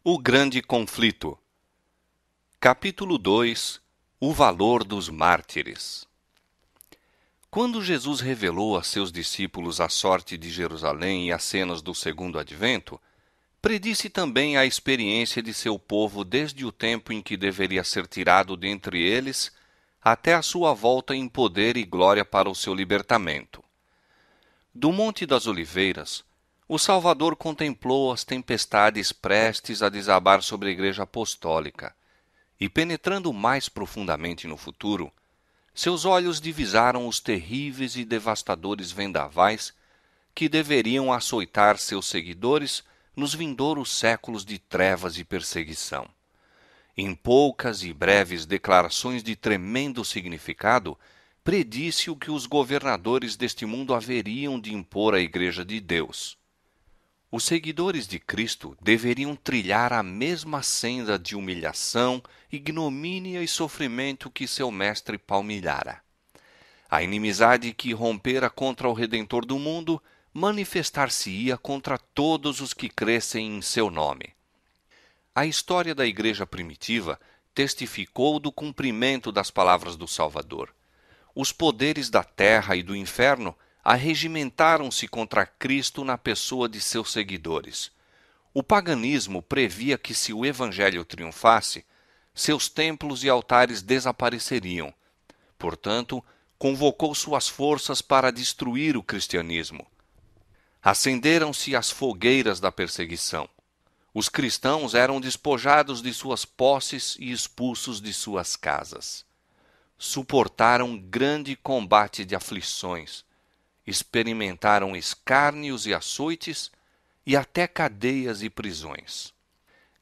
O grande conflito. Capítulo 2. O valor dos mártires. Quando Jesus revelou a seus discípulos a sorte de Jerusalém e as cenas do segundo advento, predisse também a experiência de seu povo desde o tempo em que deveria ser tirado dentre eles até a sua volta em poder e glória para o seu libertamento. Do Monte das Oliveiras, o Salvador contemplou as tempestades prestes a desabar sobre a Igreja Apostólica, e penetrando mais profundamente no futuro, seus olhos divisaram os terríveis e devastadores vendavais que deveriam açoitar seus seguidores nos vindouros séculos de trevas e perseguição. Em poucas e breves declarações de tremendo significado, predisse o que os governadores deste mundo haveriam de impor à Igreja de Deus. Os seguidores de Cristo deveriam trilhar a mesma senda de humilhação, ignomínia e sofrimento que seu mestre palmilhara. A inimizade que rompera contra o Redentor do mundo manifestar-se-ia contra todos os que crescem em seu nome. A história da Igreja primitiva testificou do cumprimento das palavras do Salvador. Os poderes da terra e do inferno arregimentaram-se contra Cristo na pessoa de seus seguidores. O paganismo previa que, se o Evangelho triunfasse, seus templos e altares desapareceriam. Portanto, convocou suas forças para destruir o cristianismo. Acenderam-se as fogueiras da perseguição. Os cristãos eram despojados de suas posses e expulsos de suas casas. Suportaram grande combate de aflições. Experimentaram escárnios e açoites e até cadeias e prisões.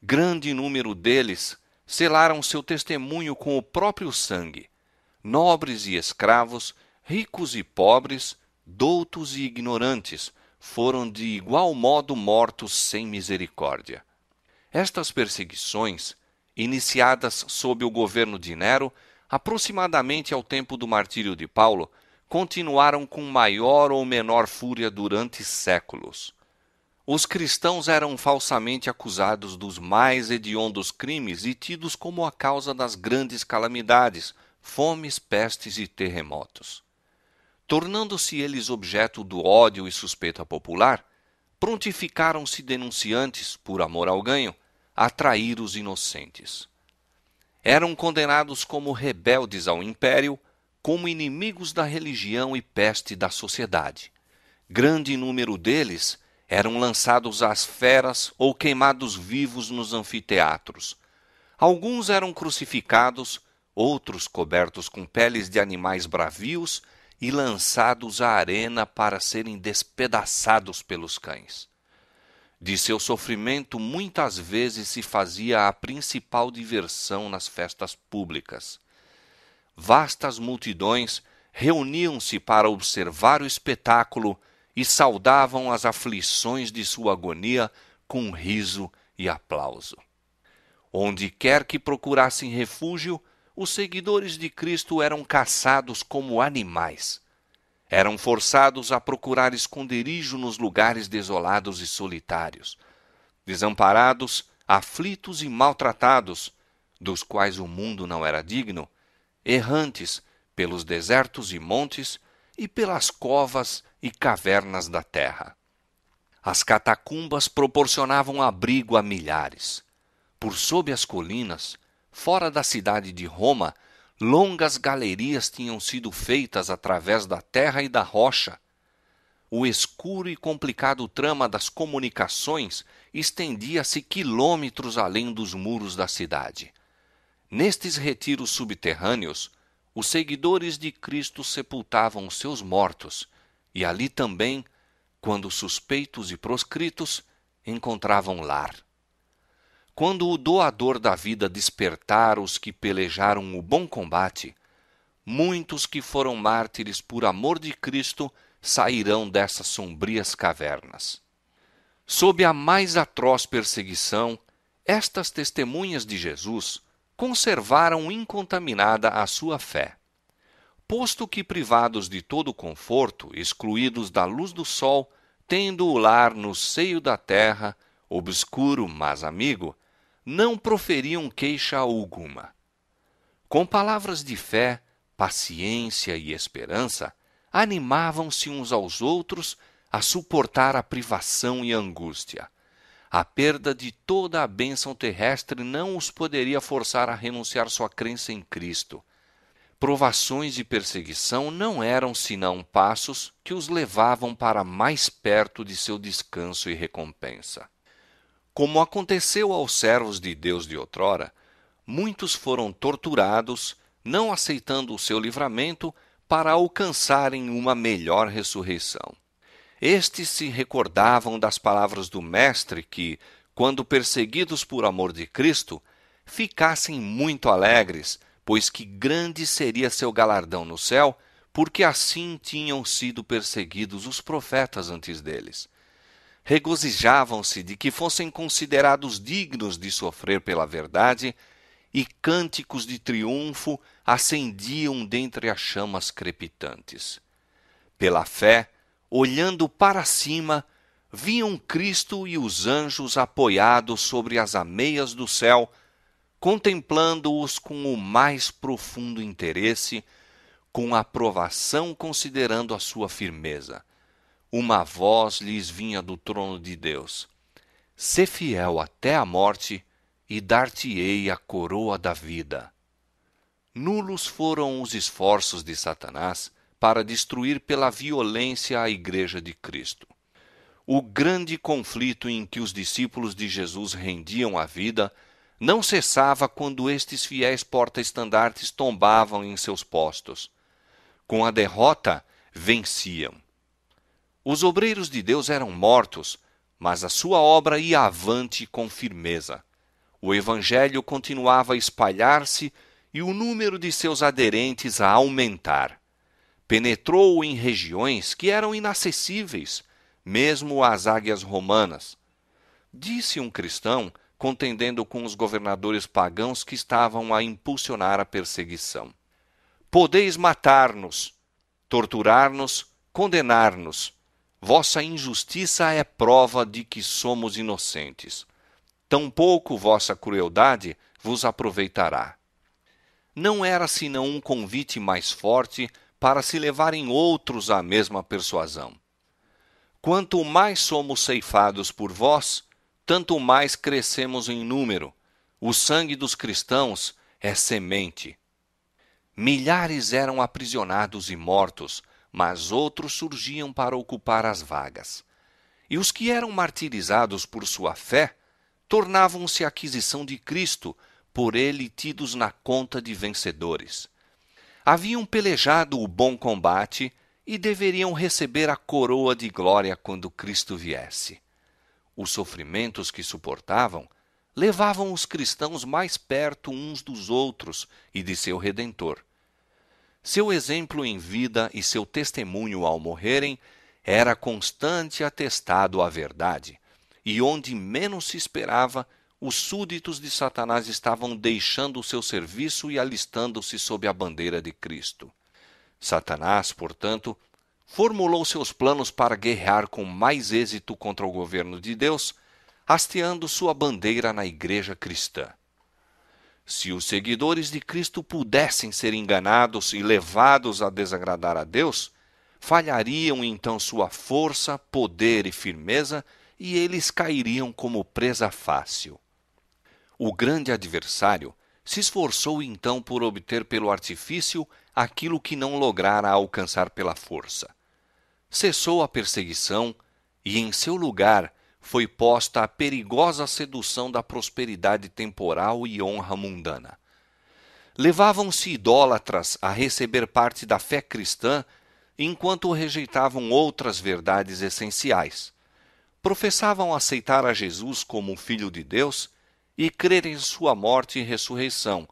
Grande número deles selaram seu testemunho com o próprio sangue. Nobres e escravos, ricos e pobres, doutos e ignorantes, foram de igual modo mortos sem misericórdia. Estas perseguições, iniciadas sob o governo de Nero, aproximadamente ao tempo do martírio de Paulo, continuaram com maior ou menor fúria durante séculos. Os cristãos eram falsamente acusados dos mais hediondos crimes e tidos como a causa das grandes calamidades, fomes, pestes e terremotos. Tornando-se eles objeto do ódio e suspeita popular, prontificaram-se denunciantes, por amor ao ganho, a trair os inocentes. Eram condenados como rebeldes ao império, como inimigos da religião e peste da sociedade. Grande número deles eram lançados às feras ou queimados vivos nos anfiteatros. Alguns eram crucificados, outros cobertos com peles de animais bravios e lançados à arena para serem despedaçados pelos cães. De seu sofrimento muitas vezes se fazia a principal diversão nas festas públicas. Vastas multidões reuniam-se para observar o espetáculo e saudavam as aflições de sua agonia com riso e aplauso. Onde quer que procurassem refúgio, os seguidores de Cristo eram caçados como animais. Eram forçados a procurar esconderijo nos lugares desolados e solitários. Desamparados, aflitos e maltratados, dos quais o mundo não era digno, errantes pelos desertos e montes e pelas covas e cavernas da terra. As catacumbas proporcionavam abrigo a milhares. Por sob as colinas, fora da cidade de Roma, longas galerias tinham sido feitas através da terra e da rocha. O escuro e complicado trama das comunicações estendia-se quilômetros além dos muros da cidade. Nestes retiros subterrâneos, os seguidores de Cristo sepultavam os seus mortos, e ali também, quando suspeitos e proscritos, encontravam lar. Quando o doador da vida despertar os que pelejaram o bom combate, muitos que foram mártires por amor de Cristo sairão dessas sombrias cavernas. Sob a mais atroz perseguição, estas testemunhas de Jesus conservaram incontaminada a sua fé. Posto que privados de todo conforto, excluídos da luz do sol, tendo o lar no seio da terra, obscuro, mas amigo, não proferiam queixa alguma. Com palavras de fé, paciência e esperança, animavam-se uns aos outros a suportar a privação e a angústia. A perda de toda a bênção terrestre não os poderia forçar a renunciar sua crença em Cristo. Provações e perseguição não eram senão passos que os levavam para mais perto de seu descanso e recompensa. Como aconteceu aos servos de Deus de outrora, muitos foram torturados, não aceitando o seu livramento, para alcançarem uma melhor ressurreição. Estes se recordavam das palavras do Mestre que, quando perseguidos por amor de Cristo, ficassem muito alegres, pois que grande seria seu galardão no céu, porque assim tinham sido perseguidos os profetas antes deles. Regozijavam-se de que fossem considerados dignos de sofrer pela verdade, e cânticos de triunfo acendiam dentre as chamas crepitantes. Pela fé, olhando para cima, viam Cristo e os anjos apoiados sobre as ameias do céu, contemplando-os com o mais profundo interesse, com aprovação considerando a sua firmeza. Uma voz lhes vinha do trono de Deus: Sê fiel até a morte, e dar-te-ei a coroa da vida. Nulos foram os esforços de Satanás para destruir pela violência a Igreja de Cristo. O grande conflito em que os discípulos de Jesus rendiam a vida não cessava quando estes fiéis porta-estandartes tombavam em seus postos. Com a derrota, venciam. Os obreiros de Deus eram mortos, mas a sua obra ia avante com firmeza. O Evangelho continuava a espalhar-se e o número de seus aderentes a aumentar. Penetrou em regiões que eram inacessíveis, mesmo às águias romanas. Disse um cristão, contendendo com os governadores pagãos que estavam a impulsionar a perseguição: Podeis matar-nos, torturar-nos, condenar-nos. Vossa injustiça é prova de que somos inocentes. Tampouco vossa crueldade vos aproveitará. Não era senão um convite mais forte para se levarem outros à mesma persuasão. Quanto mais somos ceifados por vós, tanto mais crescemos em número. O sangue dos cristãos é semente. Milhares eram aprisionados e mortos, mas outros surgiam para ocupar as vagas. E os que eram martirizados por sua fé tornavam-se aquisição de Cristo, por ele tidos na conta de vencedores. Haviam pelejado o bom combate e deveriam receber a coroa de glória quando Cristo viesse. Os sofrimentos que suportavam levavam os cristãos mais perto uns dos outros e de seu Redentor. Seu exemplo em vida e seu testemunho ao morrerem era constante atestado à verdade, e onde menos se esperava, os súditos de Satanás estavam deixando o seu serviço e alistando-se sob a bandeira de Cristo. Satanás, portanto, formulou seus planos para guerrear com mais êxito contra o governo de Deus, hasteando sua bandeira na igreja cristã. Se os seguidores de Cristo pudessem ser enganados e levados a desagradar a Deus, falhariam então sua força, poder e firmeza, e eles cairiam como presa fácil. O grande adversário se esforçou então por obter pelo artifício aquilo que não lograra alcançar pela força. Cessou a perseguição e, em seu lugar, foi posta a perigosa sedução da prosperidade temporal e honra mundana. Levavam-se idólatras a receber parte da fé cristã, enquanto rejeitavam outras verdades essenciais. Professavam aceitar a Jesus como o Filho de Deus e crer em sua morte e ressurreição,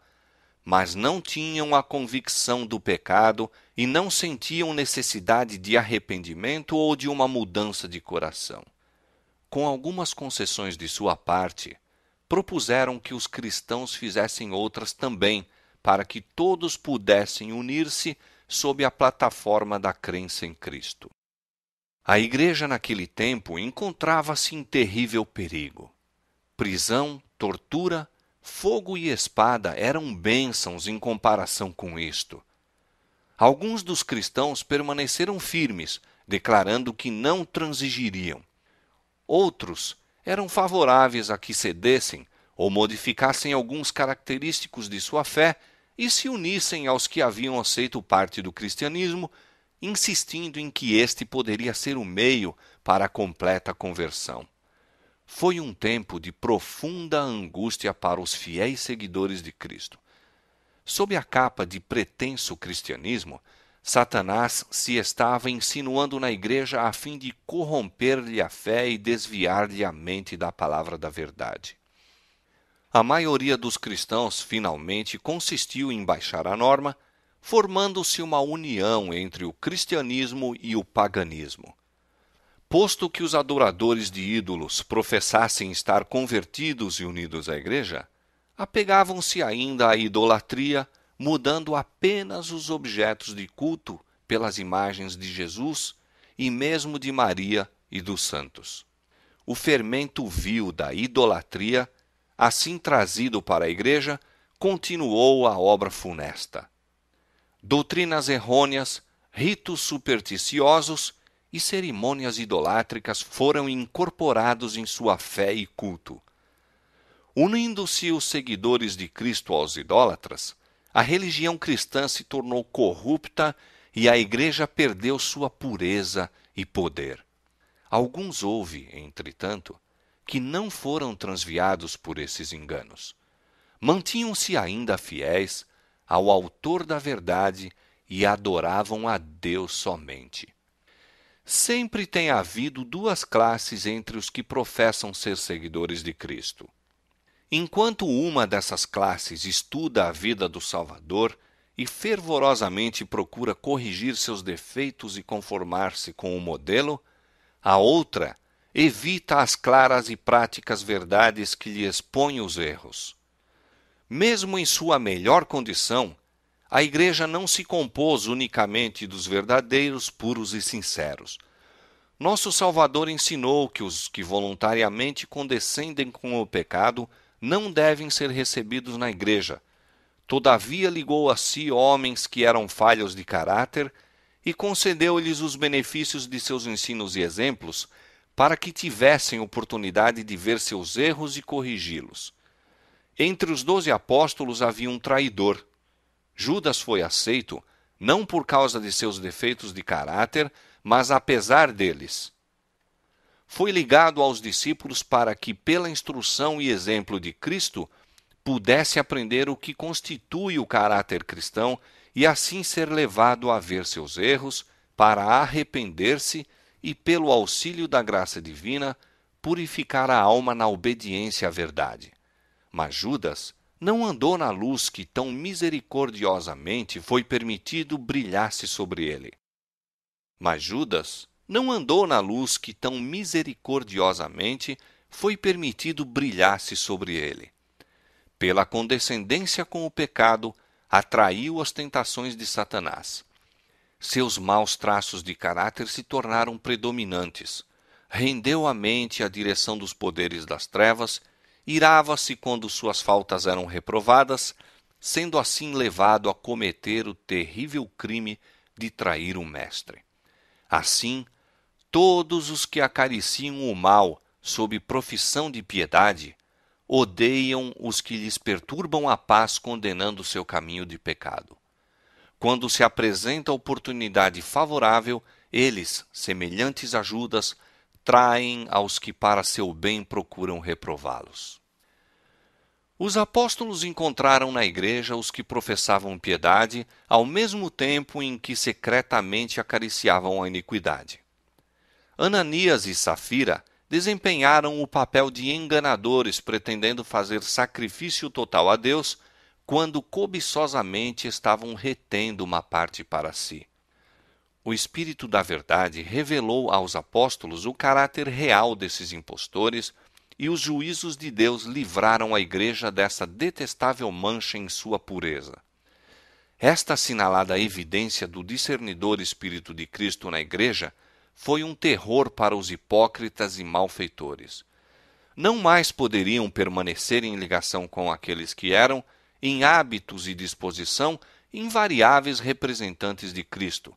mas não tinham a convicção do pecado e não sentiam necessidade de arrependimento ou de uma mudança de coração. Com algumas concessões de sua parte, propuseram que os cristãos fizessem outras também, para que todos pudessem unir-se sob a plataforma da crença em Cristo. A igreja naquele tempo encontrava-se em terrível perigo. Prisão, tortura, fogo e espada eram bênçãos em comparação com isto. Alguns dos cristãos permaneceram firmes, declarando que não transigiriam. Outros eram favoráveis a que cedessem ou modificassem alguns característicos de sua fé e se unissem aos que haviam aceito parte do cristianismo, insistindo em que este poderia ser o meio para a completa conversão. Foi um tempo de profunda angústia para os fiéis seguidores de Cristo. Sob a capa de pretenso cristianismo, Satanás se estava insinuando na igreja a fim de corromper-lhe a fé e desviar-lhe a mente da palavra da verdade. A maioria dos cristãos finalmente consistiu em baixar a norma, formando-se uma união entre o cristianismo e o paganismo. Posto que os adoradores de ídolos professassem estar convertidos e unidos à igreja, apegavam-se ainda à idolatria, mudando apenas os objetos de culto pelas imagens de Jesus e mesmo de Maria e dos santos. O fermento vil da idolatria, assim trazido para a igreja, continuou a obra funesta. Doutrinas errôneas, ritos supersticiosos e cerimônias idolátricas foram incorporados em sua fé e culto. Unindo-se os seguidores de Cristo aos idólatras, a religião cristã se tornou corrupta e a igreja perdeu sua pureza e poder. Alguns houve, entretanto, que não foram transviados por esses enganos. Mantinham-se ainda fiéis ao autor da verdade e adoravam a Deus somente. Sempre tem havido duas classes entre os que professam ser seguidores de Cristo. Enquanto uma dessas classes estuda a vida do Salvador e fervorosamente procura corrigir seus defeitos e conformar-se com o modelo, a outra evita as claras e práticas verdades que lhe expõem os erros. Mesmo em sua melhor condição, a igreja não se compôs unicamente dos verdadeiros, puros e sinceros. Nosso Salvador ensinou que os que voluntariamente condescendem com o pecado não devem ser recebidos na igreja. Todavia ligou a si homens que eram falhos de caráter e concedeu-lhes os benefícios de seus ensinos e exemplos para que tivessem oportunidade de ver seus erros e corrigi-los. Entre os 12 apóstolos havia um traidor. Judas foi aceito não por causa de seus defeitos de caráter, mas apesar deles. Foi ligado aos discípulos para que, pela instrução e exemplo de Cristo, pudesse aprender o que constitui o caráter cristão e assim ser levado a ver seus erros, para arrepender-se e, pelo auxílio da graça divina, purificar a alma na obediência à verdade. Mas Judas não andou na luz que tão misericordiosamente foi permitido brilhasse sobre ele. Mas Judas não andou na luz que tão misericordiosamente foi permitido brilhasse sobre ele. Pela condescendência com o pecado, atraiu as tentações de Satanás. Seus maus traços de caráter se tornaram predominantes. Rendeu a mente à direção dos poderes das trevas, irava-se quando suas faltas eram reprovadas, sendo assim levado a cometer o terrível crime de trair o mestre. Assim, todos os que acariciam o mal sob profissão de piedade odeiam os que lhes perturbam a paz, condenando seu caminho de pecado. Quando se apresenta a oportunidade favorável, eles, semelhantes a Judas, traem aos que para seu bem procuram reprová-los. Os apóstolos encontraram na igreja os que professavam piedade, ao mesmo tempo em que secretamente acariciavam a iniquidade. Ananias e Safira desempenharam o papel de enganadores, pretendendo fazer sacrifício total a Deus, quando cobiçosamente estavam retendo uma parte para si. O Espírito da Verdade revelou aos apóstolos o caráter real desses impostores, e os juízos de Deus livraram a igreja dessa detestável mancha em sua pureza. Esta assinalada evidência do discernidor Espírito de Cristo na igreja foi um terror para os hipócritas e malfeitores. não mais poderiam permanecer em ligação com aqueles que eram, em hábitos e disposição, invariáveis representantes de Cristo.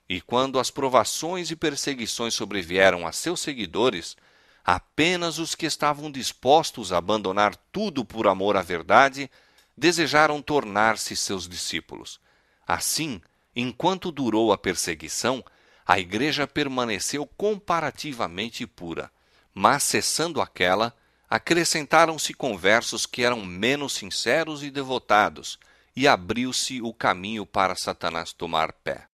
E quando as provações e perseguições sobrevieram a seus seguidores, apenas os que estavam dispostos a abandonar tudo por amor à verdade desejaram tornar-se seus discípulos. Assim, enquanto durou a perseguição, a igreja permaneceu comparativamente pura. Mas, cessando aquela, acrescentaram-se conversos que eram menos sinceros e devotados, e abriu-se o caminho para Satanás tomar pé.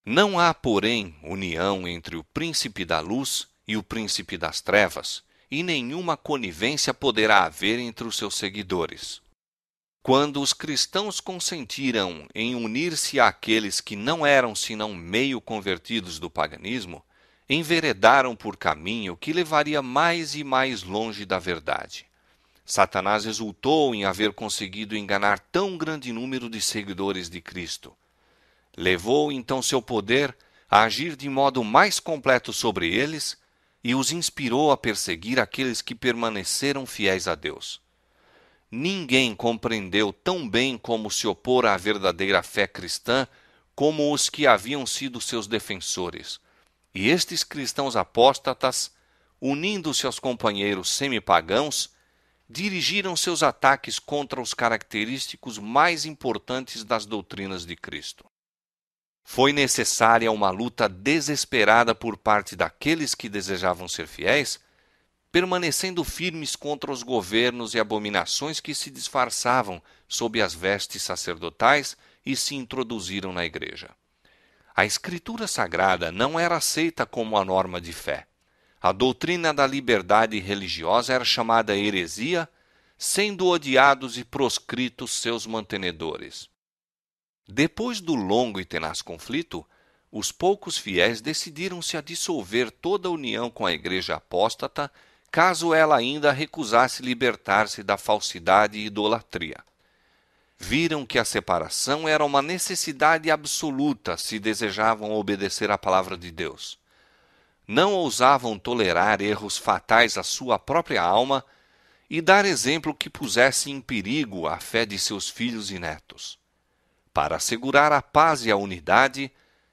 Não há, porém, união entre o príncipe da luz e o príncipe das trevas, e nenhuma conivência poderá haver entre os seus seguidores. Quando os cristãos consentiram em unir-se àqueles que não eram senão meio convertidos do paganismo, enveredaram por caminho que levaria mais e mais longe da verdade. Satanás exultou em haver conseguido enganar tão grande número de seguidores de Cristo. Levou então seu poder a agir de modo mais completo sobre eles e os inspirou a perseguir aqueles que permaneceram fiéis a Deus. Ninguém compreendeu tão bem como se opor à verdadeira fé cristã como os que haviam sido seus defensores. E estes cristãos apóstatas, unindo-se aos companheiros semipagãos, dirigiram seus ataques contra os característicos mais importantes das doutrinas de Cristo. Foi necessária uma luta desesperada por parte daqueles que desejavam ser fiéis, permanecendo firmes contra os governos e abominações que se disfarçavam sob as vestes sacerdotais e se introduziram na igreja. A Escritura Sagrada não era aceita como a norma de fé. A doutrina da liberdade religiosa era chamada heresia, sendo odiados e proscritos seus mantenedores. Depois do longo e tenaz conflito, os poucos fiéis decidiram-se a dissolver toda a união com a igreja apóstata, caso ela ainda recusasse libertar-se da falsidade e idolatria. Viram que a separação era uma necessidade absoluta se desejavam obedecer à palavra de Deus. Não ousavam tolerar erros fatais à sua própria alma e dar exemplo que pusesse em perigo a fé de seus filhos e netos. Para assegurar a paz e a unidade,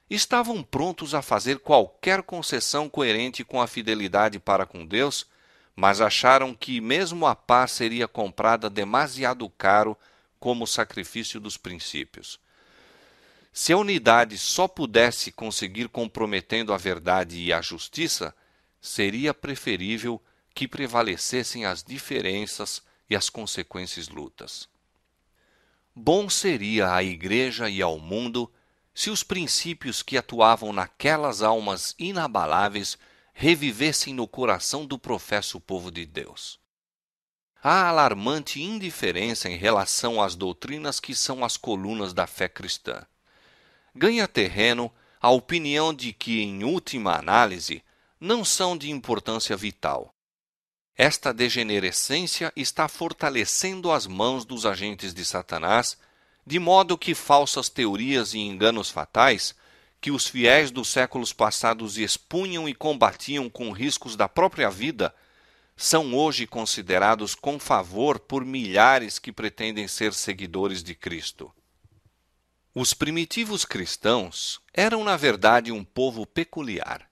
estavam prontos a fazer qualquer concessão coerente com a fidelidade para com Deus, mas acharam que mesmo a paz seria comprada demasiado caro como sacrifício dos princípios. Se a unidade só pudesse conseguir comprometendo a verdade e a justiça, seria preferível que prevalecessem as diferenças e as consequentes lutas. Bom seria à igreja e ao mundo se os princípios que atuavam naquelas almas inabaláveis revivessem no coração do professo povo de Deus. Há alarmante indiferença em relação às doutrinas que são as colunas da fé cristã. Ganha terreno a opinião de que, em última análise, não são de importância vital. Esta degenerescência está fortalecendo as mãos dos agentes de Satanás, de modo que falsas teorias e enganos fatais, que os fiéis dos séculos passados expunham e combatiam com riscos da própria vida, são hoje considerados com favor por milhares que pretendem ser seguidores de Cristo. Os primitivos cristãos eram, na verdade, um povo peculiar.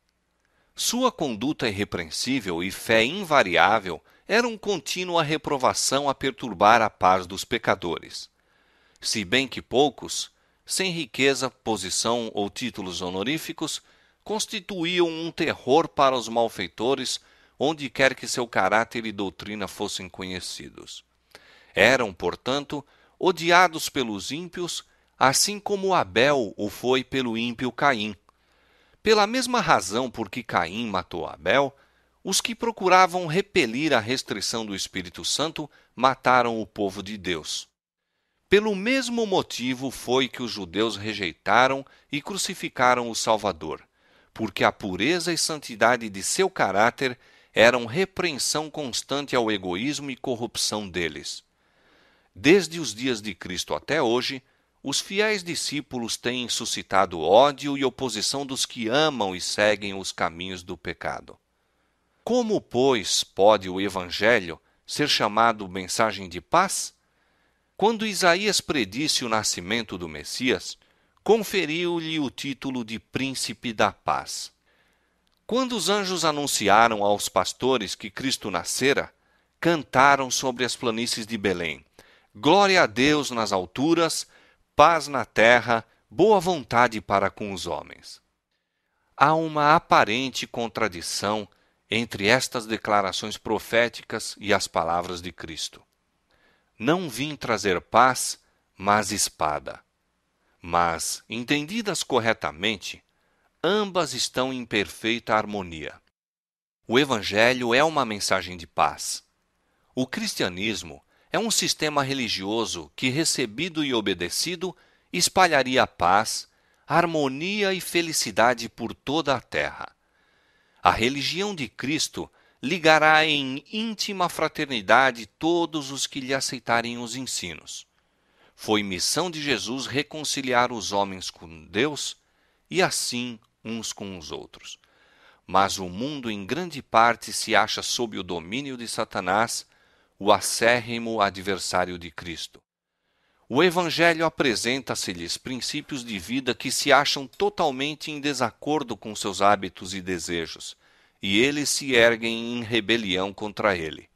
Sua conduta irrepreensível e fé invariável eram contínua reprovação a perturbar a paz dos pecadores. Se bem que poucos, sem riqueza, posição ou títulos honoríficos, constituíam um terror para os malfeitores onde quer que seu caráter e doutrina fossem conhecidos. Eram, portanto, odiados pelos ímpios, assim como Abel o foi pelo ímpio Caim. Pela mesma razão por que Caim matou Abel, os que procuravam repelir a restrição do Espírito Santo mataram o povo de Deus. Pelo mesmo motivo foi que os judeus rejeitaram e crucificaram o Salvador, porque a pureza e santidade de seu caráter eram repreensão constante ao egoísmo e corrupção deles. Desde os dias de Cristo até hoje, os fiéis discípulos têm suscitado ódio e oposição dos que amam e seguem os caminhos do pecado. Como, pois, pode o Evangelho ser chamado mensagem de paz? Quando Isaías predisse o nascimento do Messias, conferiu-lhe o título de Príncipe da Paz. Quando os anjos anunciaram aos pastores que Cristo nascera, cantaram sobre as planícies de Belém: Glória a Deus nas alturas, paz na terra, boa vontade para com os homens. Há uma aparente contradição entre estas declarações proféticas e as palavras de Cristo. Não vim trazer paz, mas espada. Mas, entendidas corretamente, ambas estão em perfeita harmonia. O Evangelho é uma mensagem de paz. O cristianismo é um sistema religioso que, recebido e obedecido, espalharia paz, harmonia e felicidade por toda a terra. A religião de Cristo ligará em íntima fraternidade todos os que lhe aceitarem os ensinos. Foi missão de Jesus reconciliar os homens com Deus e assim uns com os outros. Mas o mundo em grande parte se acha sob o domínio de Satanás, o acérrimo adversário de Cristo. O Evangelho apresenta-se-lhes princípios de vida que se acham totalmente em desacordo com seus hábitos e desejos, e eles se erguem em rebelião contra ele.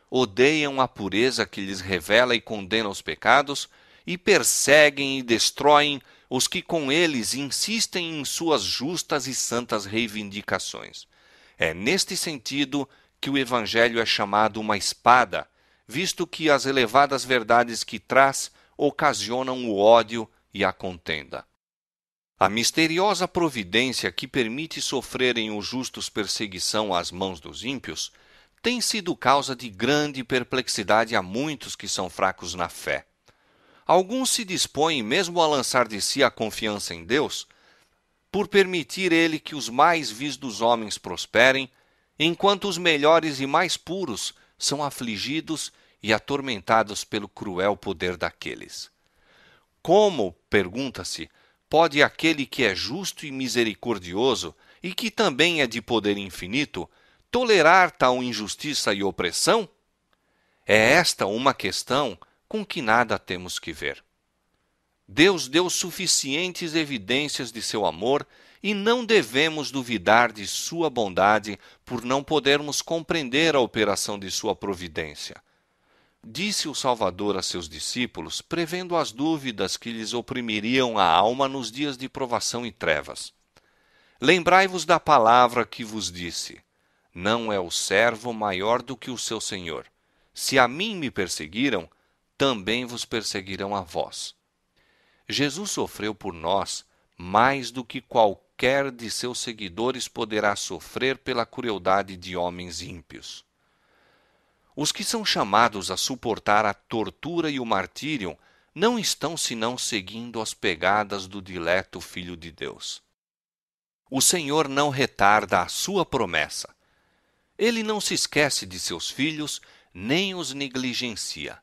Odeiam a pureza que lhes revela e condena os pecados, e perseguem e destroem os que com eles insistem em suas justas e santas reivindicações. É neste sentido que o Evangelho é chamado uma espada, visto que as elevadas verdades que traz ocasionam o ódio e a contenda. A misteriosa providência que permite sofrerem os justos perseguição às mãos dos ímpios tem sido causa de grande perplexidade a muitos que são fracos na fé. Alguns se dispõem mesmo a lançar de si a confiança em Deus, por permitir ele que os mais vis dos homens prosperem, enquanto os melhores e mais puros são afligidos e atormentados pelo cruel poder daqueles. Como, pergunta-se, pode aquele que é justo e misericordioso e que também é de poder infinito tolerar tal injustiça e opressão? É esta uma questão com que nada temos que ver. Deus deu suficientes evidências de seu amor e não devemos duvidar de sua bondade por não podermos compreender a operação de sua providência. Disse o Salvador a seus discípulos, prevendo as dúvidas que lhes oprimiriam a alma nos dias de provação e trevas. Lembrai-vos da palavra que vos disse: não é o servo maior do que o seu senhor. Se a mim me perseguiram, também vos perseguirão a vós. Jesus sofreu por nós mais do que qualquer de seus seguidores poderá sofrer pela crueldade de homens ímpios. Os que são chamados a suportar a tortura e o martírio não estão senão seguindo as pegadas do dileto Filho de Deus. O Senhor não retarda a sua promessa. Ele não se esquece de seus filhos, nem os negligencia,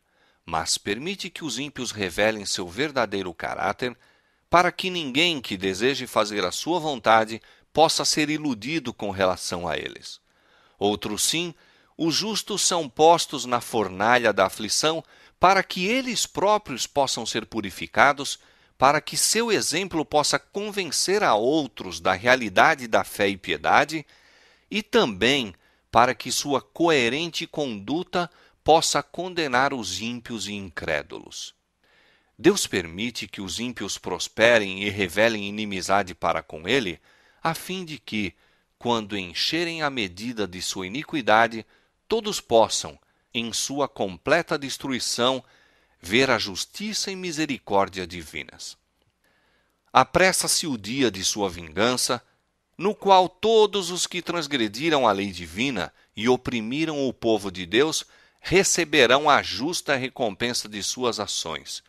mas permite que os ímpios revelem seu verdadeiro caráter, para que ninguém que deseje fazer a sua vontade possa ser iludido com relação a eles. Outros sim, os justos são postos na fornalha da aflição para que eles próprios possam ser purificados, para que seu exemplo possa convencer a outros da realidade da fé e piedade, e também para que sua coerente conduta possa condenar os ímpios e incrédulos. Deus permite que os ímpios prosperem e revelem inimizade para com ele, a fim de que, quando encherem a medida de sua iniquidade, todos possam, em sua completa destruição, ver a justiça e misericórdia divinas. Apressa-se o dia de sua vingança, no qual todos os que transgrediram a lei divina e oprimiram o povo de Deus receberão a justa recompensa de suas ações,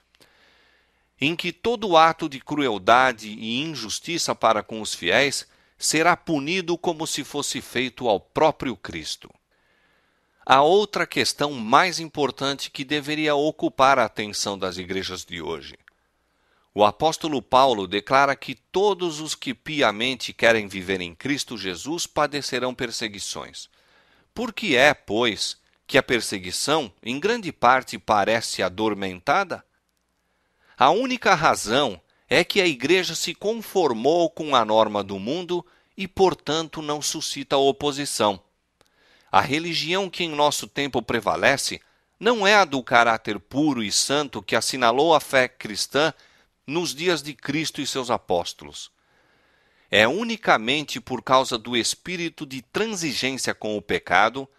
em que todo ato de crueldade e injustiça para com os fiéis será punido como se fosse feito ao próprio Cristo. Há outra questão mais importante que deveria ocupar a atenção das igrejas de hoje. O apóstolo Paulo declara que todos os que piamente querem viver em Cristo Jesus padecerão perseguições. Por que é, pois, que a perseguição, em grande parte, parece adormentada? A única razão é que a igreja se conformou com a norma do mundo e, portanto, não suscita oposição. A religião que em nosso tempo prevalece não é a do caráter puro e santo que assinalou a fé cristã nos dias de Cristo e seus apóstolos. É unicamente por causa do espírito de transigência com o pecado,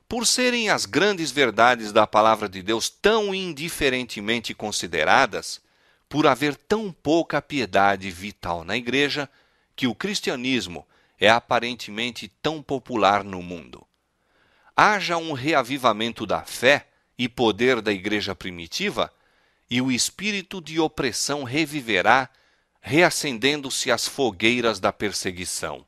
por serem as grandes verdades da palavra de Deus tão indiferentemente consideradas, por haver tão pouca piedade vital na igreja, que o cristianismo é aparentemente tão popular no mundo. Haja um reavivamento da fé e poder da igreja primitiva, e o espírito de opressão reviverá, reacendendo-se as fogueiras da perseguição.